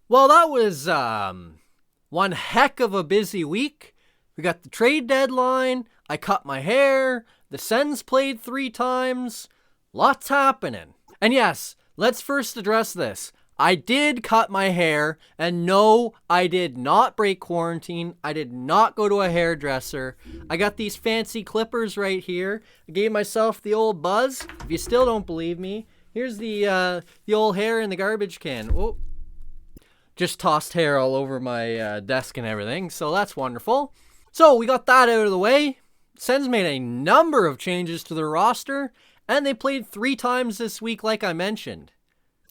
Well, that was one heck of a busy week. We got the trade deadline, I cut my hair, the Sens played 3 times, lots happening. And yes, let's first address this. I did cut my hair, and no, I did not break quarantine. I did not go to a hairdresser. I got these fancy clippers right here. I gave myself the old buzz. If you still don't believe me, here's the old hair in the garbage can. Oh, just tossed hair all over my desk and everything, so that's wonderful. So we got that out of the way. Sens made a number of changes to their roster, and they played 3 times this week, like I mentioned.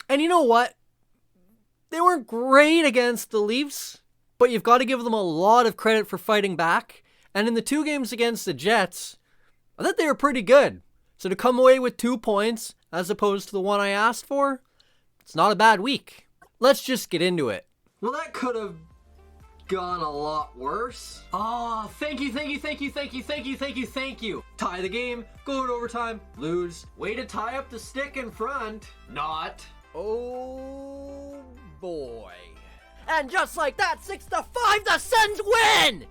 And you know what? They weren't great against the Leafs, but you've got to give them a lot of credit for fighting back. And in the 2 games against the Jets, I thought they were pretty good. So to come away with 2 points, as opposed to the one I asked for, it's not a bad week. Let's just get into it. Well, that could have gone a lot worse. Oh, thank you. Tie the game, go to overtime, lose. Way to tie up the stick in front. Not. Oh boy. And just like that, 6-5, the Sens win!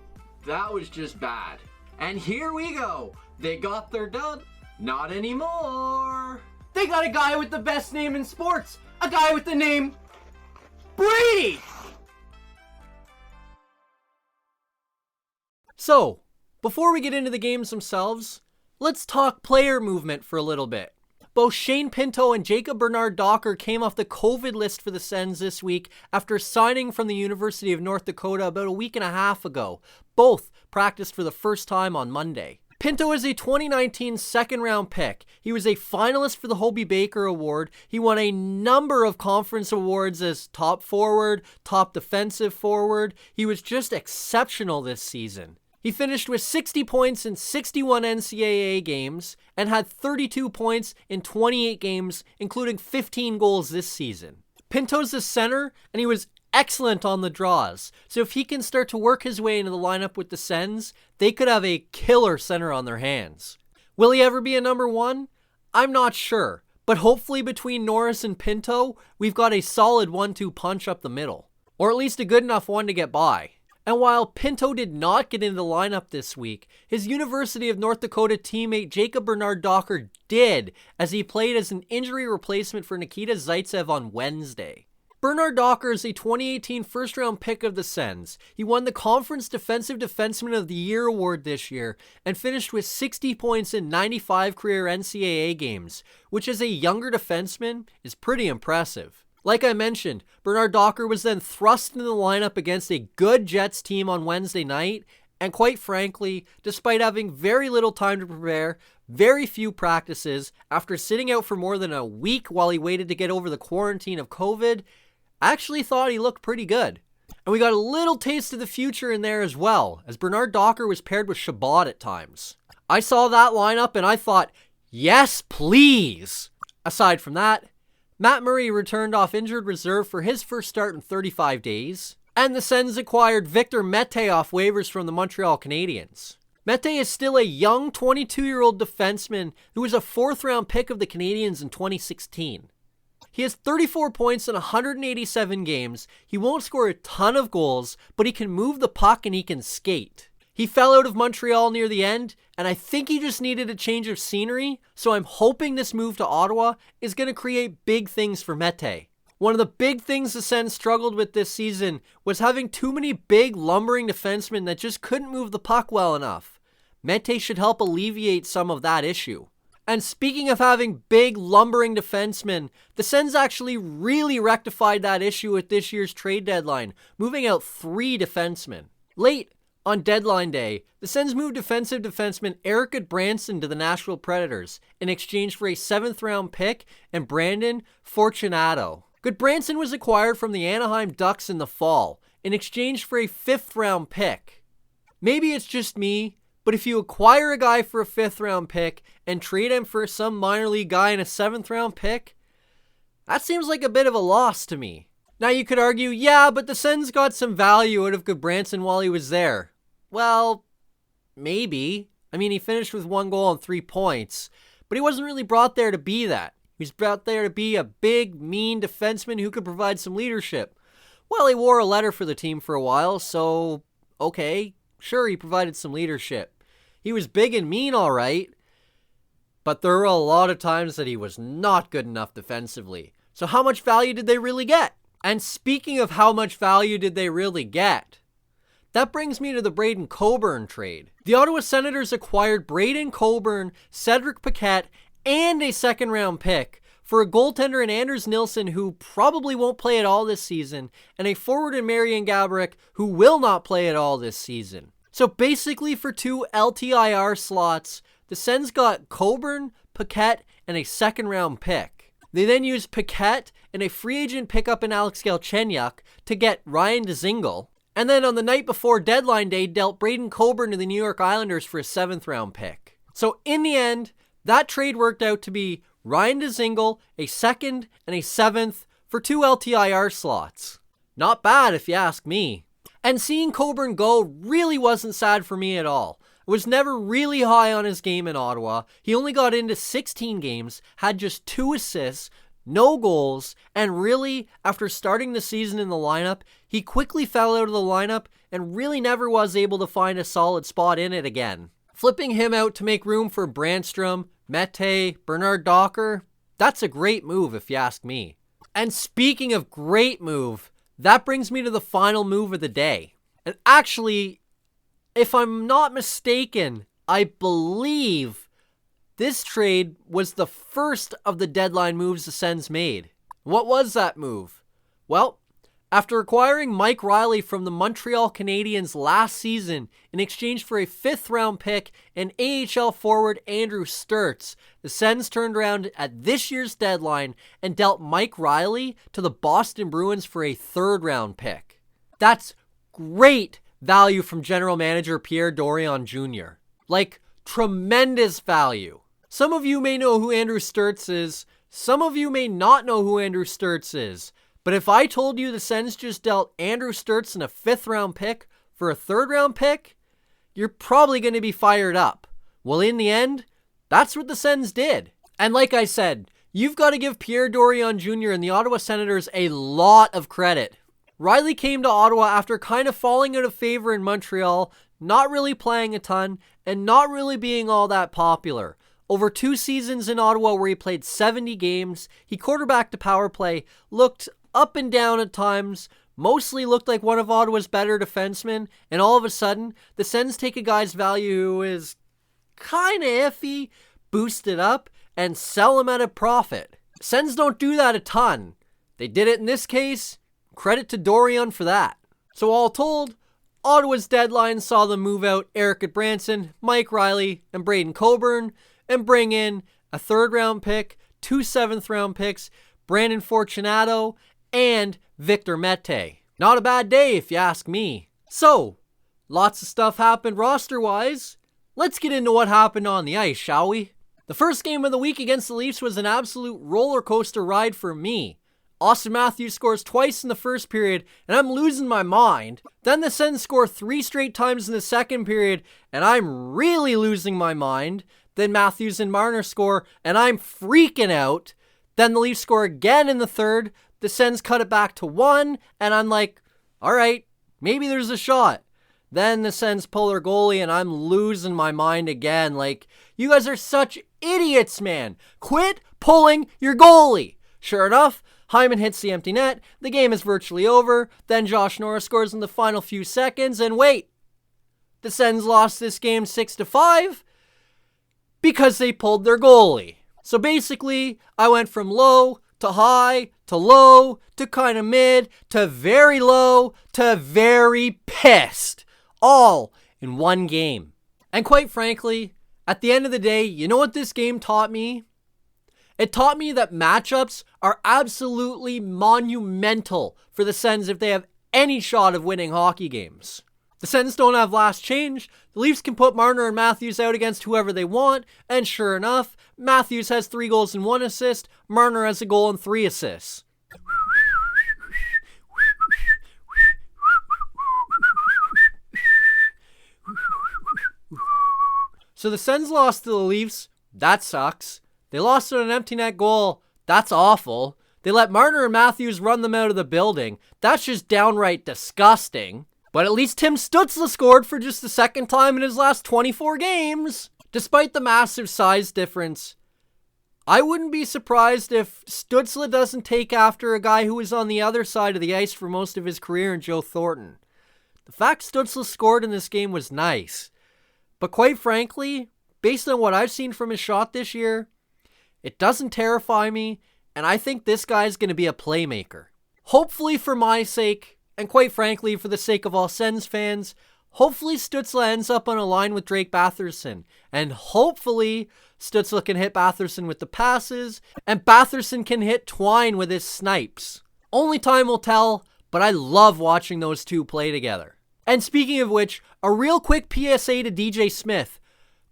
That was just bad. And here we go. They got their dub. Not anymore. They got a guy with the best name in sports. A guy with the name Brady! So, before we get into the games themselves, let's talk player movement for a little bit. Both Shane Pinto and Jacob Bernard-Docker came off the COVID list for the Sens this week after signing from the University of North Dakota about a week and a half ago. Both practiced for the first time on Monday. Pinto is a 2019 second-round pick. He was a finalist for the Hobey Baker Award. He won a number of conference awards as top forward, top defensive forward. He was just exceptional this season. He finished with 60 points in 61 NCAA games and had 32 points in 28 games, including 15 goals this season. Pinto's a center, and he was excellent on the draws. So if he can start to work his way into the lineup with the Sens, they could have a killer center on their hands. Will he ever be a number 1? I'm not sure, but hopefully between Norris and Pinto, we've got a solid 1-2 punch up the middle, or at least a good enough one to get by. And while Pinto did not get into the lineup this week, his University of North Dakota teammate Jacob Bernard-Docker did, as he played as an injury replacement for Nikita Zaitsev on Wednesday. Bernard-Docker is a 2018 first-round pick of the Sens. He won the Conference Defensive Defenseman of the Year award this year and finished with 60 points in 95 career NCAA games, which as a younger defenseman is pretty impressive. Like I mentioned, Bernard-Docker was then thrust into the lineup against a good Jets team on Wednesday night, and quite frankly, despite having very little time to prepare, very few practices, after sitting out for more than a week while he waited to get over the quarantine of COVID, I actually thought he looked pretty good. And we got a little taste of the future in there as well, as Bernard-Docker was paired with Shabbat at times. I saw that lineup and I thought, yes, please! Aside from that, Matt Murray returned off injured reserve for his first start in 35 days, and the Sens acquired Victor Mete off waivers from the Montreal Canadiens. Mete is still a young 22-year-old defenseman who was a 4th-round pick of the Canadiens in 2016. He has 34 points in 187 games. He won't score a ton of goals, but he can move the puck and he can skate. He fell out of Montreal near the end, and I think he just needed a change of scenery, so I'm hoping this move to Ottawa is going to create big things for Mete. One of the big things the Sens struggled with this season was having too many big, lumbering defensemen that just couldn't move the puck well enough. Mete should help alleviate some of that issue. And speaking of having big, lumbering defensemen, the Sens actually really rectified that issue with this year's trade deadline, moving out 3 defensemen. Late on deadline day, the Sens moved defensive defenseman Eric Goodbranson to the Nashville Predators in exchange for a 7th-round pick and Brandon Fortunato. Goodbranson was acquired from the Anaheim Ducks in the fall in exchange for a 5th-round pick. Maybe it's just me, but if you acquire a guy for a 5th-round pick and trade him for some minor league guy in a 7th-round pick, that seems like a bit of a loss to me. Now you could argue, yeah, but the Sens got some value out of Goodbranson while he was there. Well, maybe. I mean, he finished with 1 goal and 3 points, but he wasn't really brought there to be that. He was brought there to be a big, mean defenseman who could provide some leadership. Well, he wore a letter for the team for a while, so okay, sure, he provided some leadership. He was big and mean, all right, but there were a lot of times that he was not good enough defensively. So how much value did they really get? And speaking of how much value did they really get, that brings me to the Braden Coburn trade. The Ottawa Senators acquired Braden Coburn, Cedric Paquette, and a second-round pick for a goaltender in Anders Nilsson who probably won't play at all this season, and a forward in Marian Gaborik who will not play at all this season. So basically for 2 LTIR slots, the Sens got Coburn, Paquette, and a second-round pick. They then used Paquette and a free agent pickup in Alex Galchenyuk to get Ryan Dzingel. And then on the night before deadline day, dealt Braden Coburn to the New York Islanders for a 7th-round pick. So in the end, that trade worked out to be Ryan Dzingel, a 2nd, and a 7th for 2 LTIR slots. Not bad if you ask me. And seeing Coburn go really wasn't sad for me at all. I was never really high on his game in Ottawa. He only got into 16 games, had just 2 assists, no goals, and really, after starting the season in the lineup, he quickly fell out of the lineup and really never was able to find a solid spot in it again. Flipping him out to make room for Brandstrom, Mete, Bernard Docker, that's a great move if you ask me. And speaking of great move, that brings me to the final move of the day. And actually, if I'm not mistaken, I believe this trade was the first of the deadline moves the Sens made. What was that move? Well, after acquiring Mike Riley from the Montreal Canadiens last season in exchange for a 5th-round pick and AHL forward Andrew Sturtz, the Sens turned around at this year's deadline and dealt Mike Riley to the Boston Bruins for a 3rd-round pick. That's great value from general manager Pierre Dorion Jr. Like, tremendous value. Some of you may know who Andrew Sturtz is. Some of you may not know who Andrew Sturtz is. But if I told you the Sens just dealt Andrew Sturtz and a 5th-round pick for a 3rd-round pick, you're probably going to be fired up. Well, in the end, that's what the Sens did. And like I said, you've got to give Pierre Dorion Jr. and the Ottawa Senators a lot of credit. Riley came to Ottawa after kind of falling out of favor in Montreal, not really playing a ton, and not really being all that popular. Over 2 seasons in Ottawa where he played 70 games, he quarterbacked a power play, looked up and down at times, mostly looked like one of Ottawa's better defensemen, and all of a sudden, the Sens take a guy's value who is kind of iffy, boost it up, and sell him at a profit. Sens don't do that a ton. They did it in this case. Credit to Dorion for that. So all told, Ottawa's deadline saw them move out Eric Branson, Mike Riley, and Braden Coburn, and bring in a 3rd-round pick, 2 7th-round picks, Brandon Fortunato, and Victor Mete. Not a bad day if you ask me. So, lots of stuff happened roster-wise. Let's get into what happened on the ice, shall we? The first game of the week against the Leafs was an absolute roller coaster ride for me. Austin Matthews scores twice in the first period, and I'm losing my mind. Then the Sens score 3 straight times in the second period, and I'm really losing my mind. Then Matthews and Marner score, and I'm freaking out. Then the Leafs score again in the third. The Sens cut it back to 1, and I'm like, all right, maybe there's a shot. Then the Sens pull their goalie, and I'm losing my mind again. Like, you guys are such idiots, man. Quit pulling your goalie. Sure enough, Hyman hits the empty net. The game is virtually over. Then Josh Norris scores in the final few seconds. And wait, the Sens lost this game 6-5 because they pulled their goalie. So basically, I went from low to high to low to kind of mid to very low to very pissed. All in one game. And quite frankly, at the end of the day, you know what this game taught me? It taught me that matchups are absolutely monumental for the Sens if they have any shot of winning hockey games. The Sens don't have last change. The Leafs can put Marner and Matthews out against whoever they want, and sure enough, Matthews has 3 goals and 1 assist, Marner has a goal and 3 assists. So the Sens lost to the Leafs. That sucks. They lost on an empty net goal. That's awful. They let Marner and Matthews run them out of the building. That's just downright disgusting. But at least Tim Stützle scored for just the second time in his last 24 games. Despite the massive size difference, I wouldn't be surprised if Stützle doesn't take after a guy who was on the other side of the ice for most of his career in Joe Thornton. The fact Stützle scored in this game was nice. But quite frankly, based on what I've seen from his shot this year, it doesn't terrify me, and I think this guy's going to be a playmaker. Hopefully for my sake, and quite frankly for the sake of all Sens fans, hopefully Stützle ends up on a line with Drake Batherson, and hopefully Stützle can hit Batherson with the passes, and Batherson can hit Twine with his snipes. Only time will tell, but I love watching those two play together. And speaking of which, a real quick PSA to DJ Smith.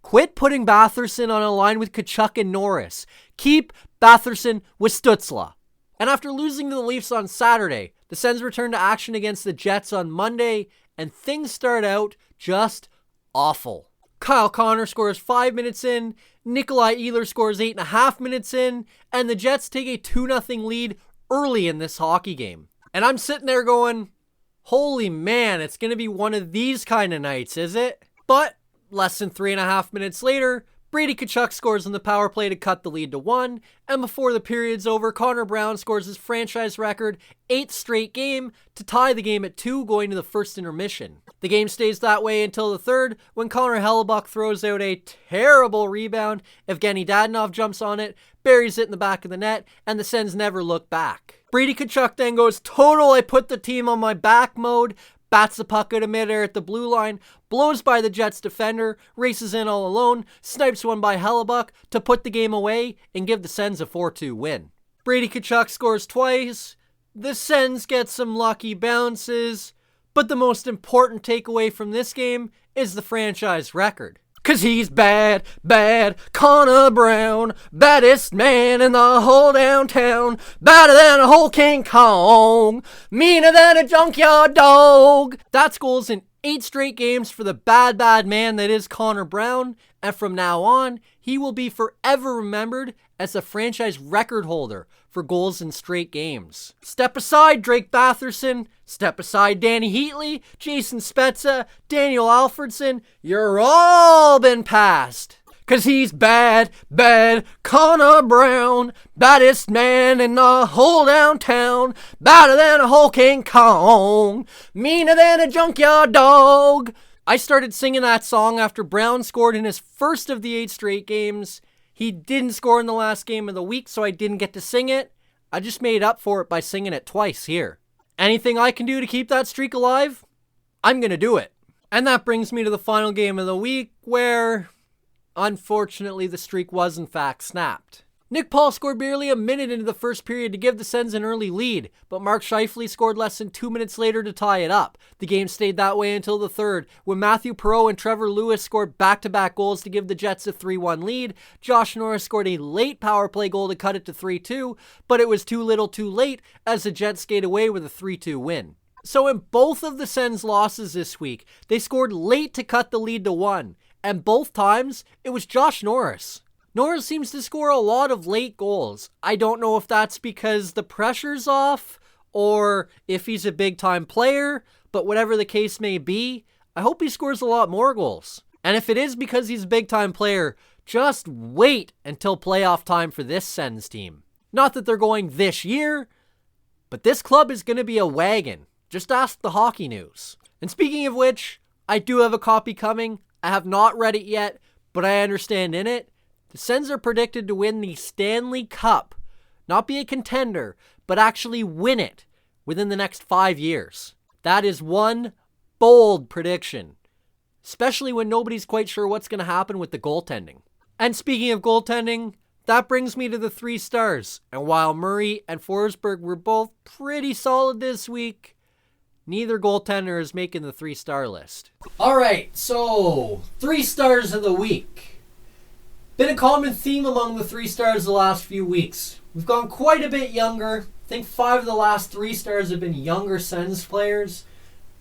Quit putting Batherson on a line with Tkachuk and Norris. Keep Batherson with Stützle. And after losing to the Leafs on Saturday, the Sens return to action against the Jets on Monday, and things start out just awful. Kyle Connor scores 5 minutes in, Nikolai Ehlers scores 8.5 minutes in, and the Jets take a 2-0 lead early in this hockey game. And I'm sitting there going, holy man, it's going to be one of these kind of nights, is it? But less than 3.5 minutes later, Brady Tkachuk scores on the power play to cut the lead to 1, and before the period's over, Connor Brown scores his franchise record 8th straight game to tie the game at 2 going to the first intermission. The game stays that way until the third, when Connor Hellebuyck throws out a terrible rebound. Evgeny Dadonov jumps on it, buries it in the back of the net, and the Sens never look back. Brady Tkachuk then goes total I put the team on my back mode, bats the puck out of midair at the blue line, blows by the Jets defender, races in all alone, snipes one by Hellebuyck to put the game away and give the Sens a 4-2 win. Brady Tkachuk scores twice, the Sens get some lucky bounces, but the most important takeaway from this game is the franchise record. 'Cause he's bad, bad, Connor Brown, baddest man in the whole downtown, badder than a whole King Kong, meaner than a junkyard dog. That's goals in 8 straight games for the bad, bad man that is Connor Brown, and from now on, he will be forever remembered as the franchise record holder for goals in straight games. Step aside, Drake Batherson. Step aside, Danny Heatley, Jason Spezza, Daniel Alfredson. You're all been passed. 'Cause he's bad, bad, Connor Brown, baddest man in the whole downtown, badder than a whole King Kong, meaner than a junkyard dog. I started singing that song after Brown scored in his first of the 8 straight games. He didn't score in the last game of the week, so I didn't get to sing it. I just made up for it by singing it twice here. Anything I can do to keep that streak alive, I'm gonna do it. And that brings me to the final game of the week, where unfortunately the streak was in fact snapped. Nick Paul scored barely a minute into the first period to give the Sens an early lead, but Mark Scheifele scored less than 2 minutes later to tie it up. The game stayed that way until the third, when Matthew Perreault and Trevor Lewis scored back-to-back goals to give the Jets a 3-1 lead. Josh Norris scored a late power play goal to cut it to 3-2, but it was too little too late as the Jets skate away with a 3-2 win. So in both of the Sens' losses this week, they scored late to cut the lead to 1, and both times it was Josh Norris. Norris seems to score a lot of late goals. I don't know if that's because the pressure's off or if he's a big-time player, but whatever the case may be, I hope he scores a lot more goals. And if it is because he's a big-time player, just wait until playoff time for this Sens team. Not that they're going this year, but this club is going to be a wagon. Just ask the Hockey News. And speaking of which, I do have a copy coming. I have not read it yet, but I understand in it, the Sens are predicted to win the Stanley Cup, not be a contender, but actually win it within the next 5 years. That is one bold prediction, especially when nobody's quite sure what's going to happen with the goaltending. And speaking of goaltending, that brings me to the 3 stars. And while Murray and Forsberg were both pretty solid this week, neither goaltender is making the 3-star list. All right, so 3 stars of the week. Been a common theme among the 3 stars the last few weeks. We've gone quite a bit younger. I think 5 of the last 3 stars have been younger Sens players.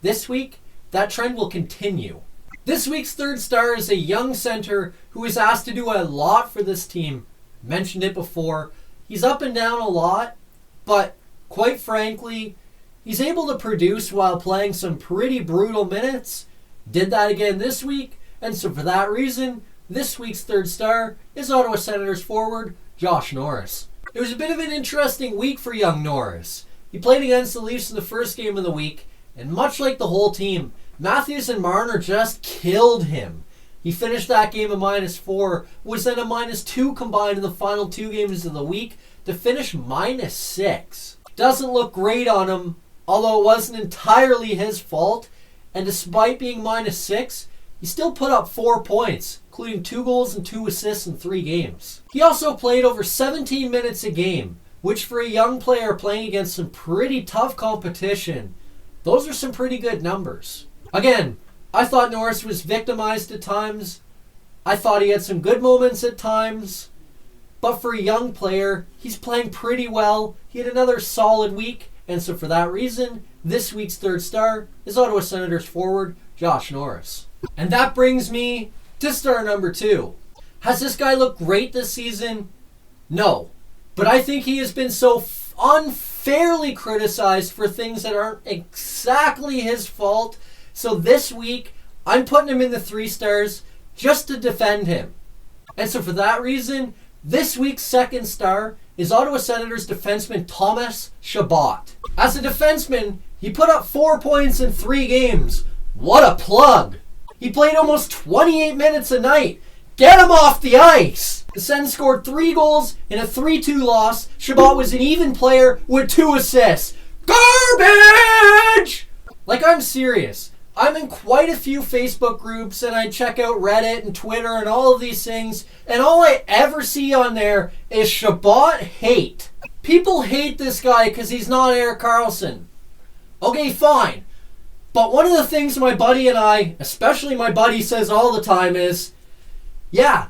This week, that trend will continue. This week's 3rd star is a young center who is asked to do a lot for this team. Mentioned it before. He's up and down a lot, But quite frankly, he's able to produce while playing some pretty brutal minutes. Did that again this week, and so for that reason, this week's third star is Ottawa Senators forward Josh Norris. It was a bit of an interesting week for young Norris. He played against the Leafs in the first game of the week, and much like the whole team, Matthews and Marner just killed him. He finished that game a -4, was then a -2 combined in the final 2 games of the week to finish -6. Doesn't look great on him, although it wasn't entirely his fault, and despite being -6, he still put up 4 points, including 2 goals and 2 assists in 3 games. He also played over 17 minutes a game, which for a young player playing against some pretty tough competition, those are some pretty good numbers. Again, I thought Norris was victimized at times. I thought he had some good moments at times. But for a young player, he's playing pretty well. He had another solid week, and so for that reason, this week's third star is Ottawa Senators forward Josh Norris. And that brings me to star number 2. Has this guy looked great this season? No. But I think he has been so unfairly criticized for things that aren't exactly his fault. So this week, I'm putting him in the 3 stars just to defend him. And so for that reason, this week's second star is Ottawa Senators defenseman Thomas Chabot. As a defenseman, he put up 4 points in 3 games. What a plug! He played almost 28 minutes a night. Get him off the ice! The Sens scored 3 goals in a 3-2 loss. Chabot was an even player with 2 assists. Garbage! Like, I'm serious. I'm in quite a few Facebook groups, and I check out Reddit and Twitter and all of these things, and all I ever see on there is Chabot hate. People hate this guy because he's not Erik Karlsson. Okay, fine. But one of the things my buddy and I, especially my buddy, says all the time is, yeah,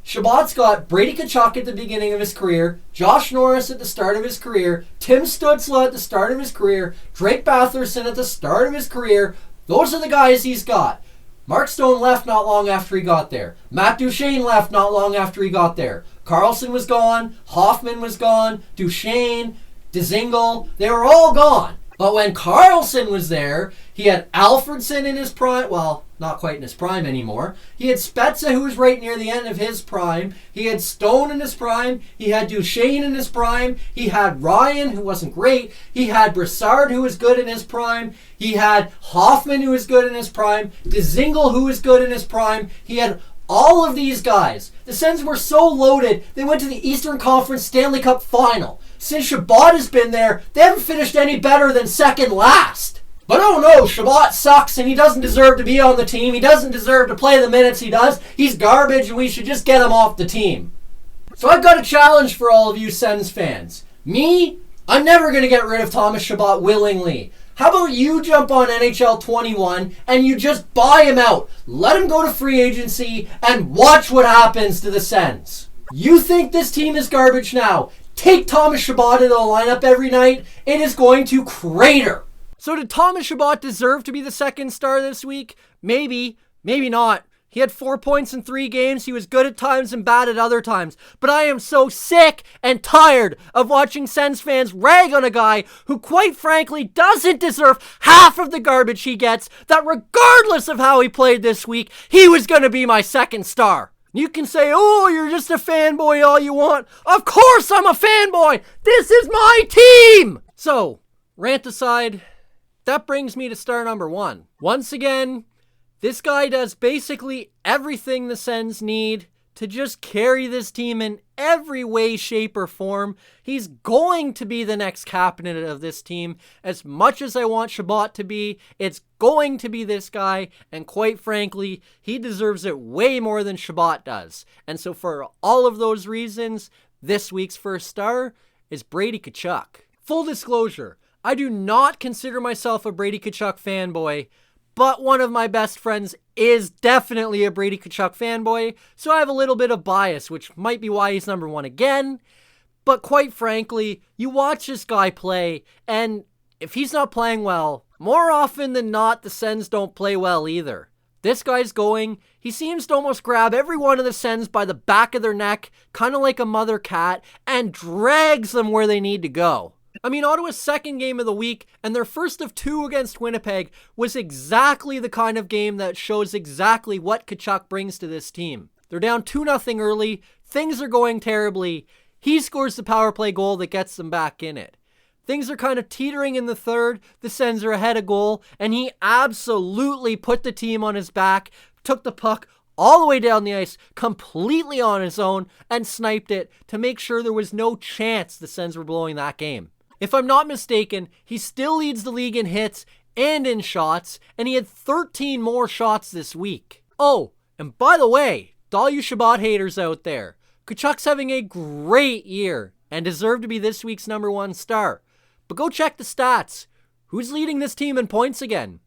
Chabot's got Brady Tkachuk at the beginning of his career, Josh Norris at the start of his career, Tim Stützle at the start of his career, Drake Batherson at the start of his career. Those are the guys he's got. Mark Stone left not long after he got there. Matt Duchene left not long after he got there. Karlsson was gone. Hoffman was gone. Duchene, Dzingel, they were all gone. But when Karlsson was there, he had Alfredson in his prime. Well, not quite in his prime anymore. He had Spezza, who was right near the end of his prime. He had Stone in his prime. He had Duchene in his prime. He had Ryan, who wasn't great. He had Brassard, who was good in his prime. He had Hoffman, who was good in his prime. Dzingel, who was good in his prime. He had all of these guys. The Sens were so loaded, they went to the Eastern Conference Stanley Cup Final. Since Chabot has been there, they haven't finished any better than second last. But oh no, Chabot sucks and he doesn't deserve to be on the team. He doesn't deserve to play the minutes he does. He's garbage and we should just get him off the team. So I've got a challenge for all of you Sens fans. Me, I'm never going to get rid of Thomas Chabot willingly. How about you jump on NHL 21 and you just buy him out? Let him go to free agency and watch what happens to the Sens. You think this team is garbage now? Take Thomas Chabot into the lineup every night. It is going to crater. So did Thomas Chabot deserve to be the second star this week? Maybe, maybe not. He had 4 points in 3 games. He was good at times and bad at other times. But I am so sick and tired of watching Sens fans rag on a guy who quite frankly doesn't deserve half of the garbage he gets, that regardless of how he played this week, he was going to be my second star. You can say, oh, you're just a fanboy all you want. Of course I'm a fanboy. This is my team. So, rant aside, that brings me to star number 1. Once again, this guy does basically everything the Sens need to just carry this team in every way, shape, or form. He's going to be the next captain of this team. As much as I want Chabot to be, it's going to be this guy. And quite frankly, he deserves it way more than Chabot does. And so for all of those reasons, this week's first star is Brady Tkachuk. Full disclosure, I do not consider myself a Brady Tkachuk fanboy, but one of my best friends is definitely a Brady Tkachuk fanboy, so I have a little bit of bias, which might be why he's number 1 again. But quite frankly, you watch this guy play, and if he's not playing well, more often than not, the Sens don't play well either. This guy's going, he seems to almost grab every one of the Sens by the back of their neck, kind of like a mother cat, and drags them where they need to go. I mean, Ottawa's second game of the week and their first of two against Winnipeg was exactly the kind of game that shows exactly what Tkachuk brings to this team. They're down 2-0 early, things are going terribly, he scores the power play goal that gets them back in it. Things are kind of teetering in the third, the Sens are ahead a goal, and he absolutely put the team on his back, took the puck all the way down the ice, completely on his own, and sniped it to make sure there was no chance the Sens were blowing that game. If I'm not mistaken, he still leads the league in hits and in shots, and he had 13 more shots this week. Oh, and by the way, to all you Shabbat haters out there, Tkachuk's having a great year and deserved to be this week's #1 star. But go check the stats. Who's leading this team in points again?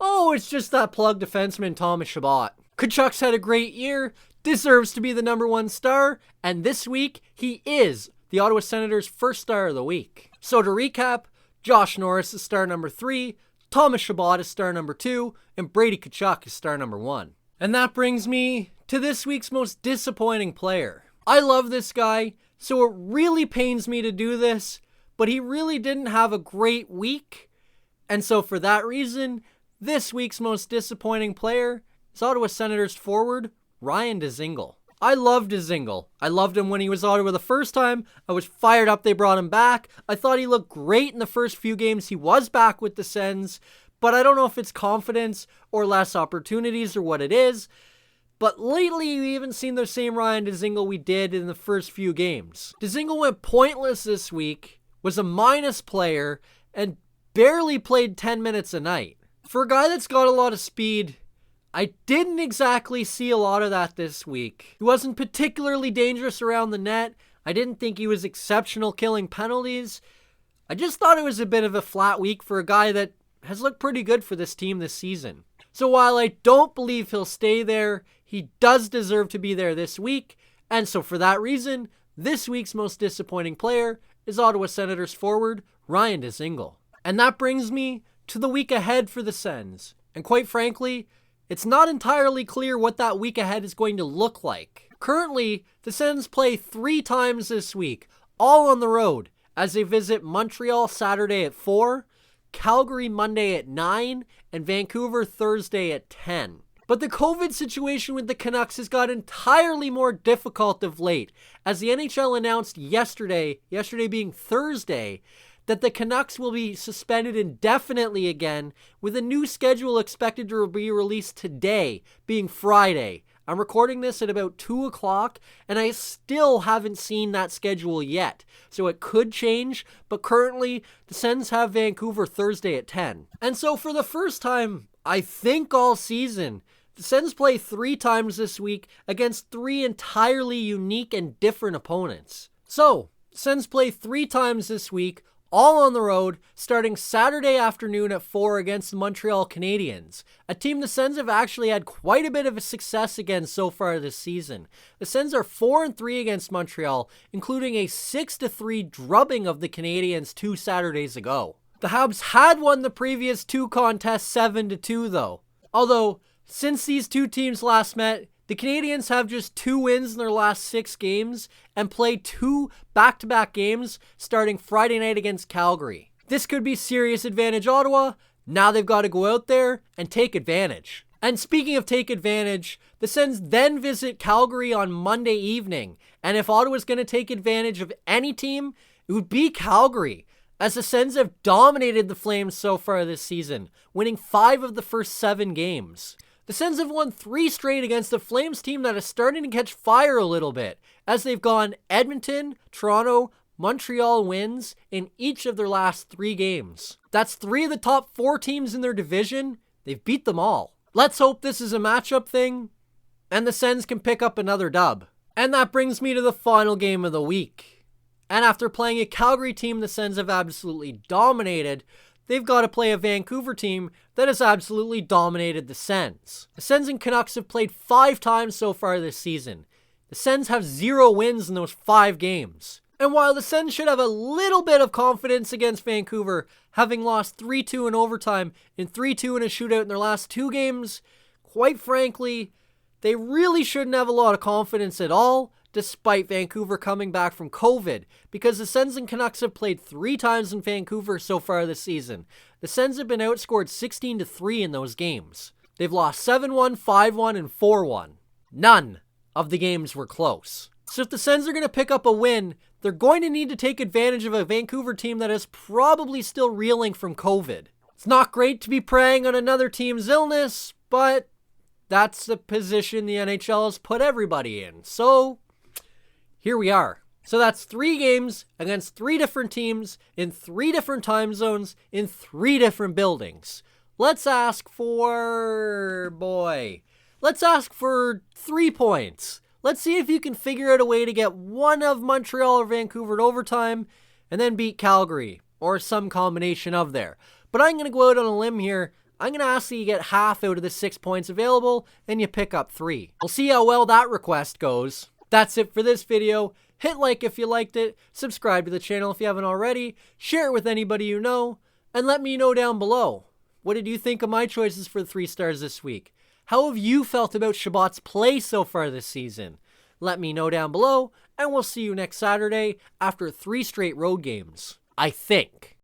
Oh, it's just that plug defenseman Thomas Chabot. Tkachuk's had a great year, deserves to be the #1 star, and this week he is the Ottawa Senators' first star of the week. So to recap, Josh Norris is star #3, Thomas Chabot is star #2, and Brady Tkachuk is star #1. And that brings me to this week's most disappointing player. I love this guy, so it really pains me to do this, but he really didn't have a great week. And so for that reason, this week's most disappointing player is Ottawa Senators forward Ryan Dzingel. I love Dzingel. I loved him when he was Ottawa the first time. I was fired up they brought him back. I thought he looked great in the first few games he was back with the Sens, but I don't know if it's confidence or less opportunities or what it is. But lately, we haven't seen the same Ryan Dzingel we did in the first few games. Dzingel went pointless this week, was a minus player, and barely played 10 minutes a night. For a guy that's got a lot of speed, I didn't exactly see a lot of that this week. He wasn't particularly dangerous around the net. I didn't think he was exceptional killing penalties. I just thought it was a bit of a flat week for a guy that has looked pretty good for this team this season. So while I don't believe he'll stay there, he does deserve to be there this week. And so for that reason, this week's most disappointing player is Ottawa Senators forward Ryan Dzingel. And that brings me to the week ahead for the Sens. And quite frankly, it's not entirely clear what that week ahead is going to look like. Currently, the Sens play 3 times this week, all on the road, as they visit Montreal Saturday at 4, Calgary Monday at 9, and Vancouver Thursday at 10. But the COVID situation with the Canucks has got entirely more difficult of late, as the NHL announced yesterday being Thursday, that the Canucks will be suspended indefinitely again, with a new schedule expected to be released today, being Friday. I'm recording this at about 2 o'clock, and I still haven't seen that schedule yet, so it could change, but currently, the Sens have Vancouver Thursday at 10. And so for the first time, I think all season, the Sens play 3 times this week against 3 entirely unique and different opponents. So, Sens play 3 times this week, all on the road, starting Saturday afternoon at 4 against the Montreal Canadiens, a team the Sens have actually had quite a bit of a success against so far this season. The Sens are 4-3 against Montreal, including a 6-3 drubbing of the Canadiens 2 Saturdays ago. The Habs had won the previous 2 contests 7-2 though. Although, since these 2 teams last met, the Canadiens have just 2 wins in their last 6 games and play 2 back-to-back games starting Friday night against Calgary. This could be serious advantage Ottawa. Now they've got to go out there and take advantage. And speaking of take advantage, the Sens then visit Calgary on Monday evening. And if Ottawa's going to take advantage of any team, it would be Calgary, as the Sens have dominated the Flames so far this season, winning 5 of the first 7 games. The Sens have won 3 straight against the Flames team that is starting to catch fire a little bit, as they've gone Edmonton, Toronto, Montreal wins in each of their last 3 games. That's 3 of the top 4 teams in their division. They've beat them all. Let's hope this is a matchup thing, and the Sens can pick up another dub. And that brings me to the final game of the week. And after playing a Calgary team the Sens have absolutely dominated, they've got to play a Vancouver team that has absolutely dominated the Sens. The Sens and Canucks have played 5 times so far this season. The Sens have 0 wins in those 5 games. And while the Sens should have a little bit of confidence against Vancouver, having lost 3-2 in overtime and 3-2 in a shootout in their last 2 games, quite frankly, they really shouldn't have a lot of confidence at all, despite Vancouver coming back from COVID, because the Sens and Canucks have played 3 times in Vancouver so far this season. The Sens have been outscored 16-3 in those games. They've lost 7-1, 5-1, and 4-1. None of the games were close. So if the Sens are going to pick up a win, they're going to need to take advantage of a Vancouver team that is probably still reeling from COVID. It's not great to be preying on another team's illness, but that's the position the NHL has put everybody in. So here we are. So that's 3 games against 3 different teams in 3 different time zones in 3 different buildings. Let's ask for 3 points. Let's see if you can figure out a way to get one of Montreal or Vancouver in overtime and then beat Calgary or some combination of there. But I'm going to go out on a limb here. I'm going to ask that you get half out of the 6 points available and you pick up 3. We'll see how well that request goes. That's it for this video. Hit like if you liked it, subscribe to the channel if you haven't already, share it with anybody you know, and let me know down below. What did you think of my choices for the 3 stars this week? How have you felt about Chabot's play so far this season? Let me know down below, and we'll see you next Saturday after 3 straight road games. I think.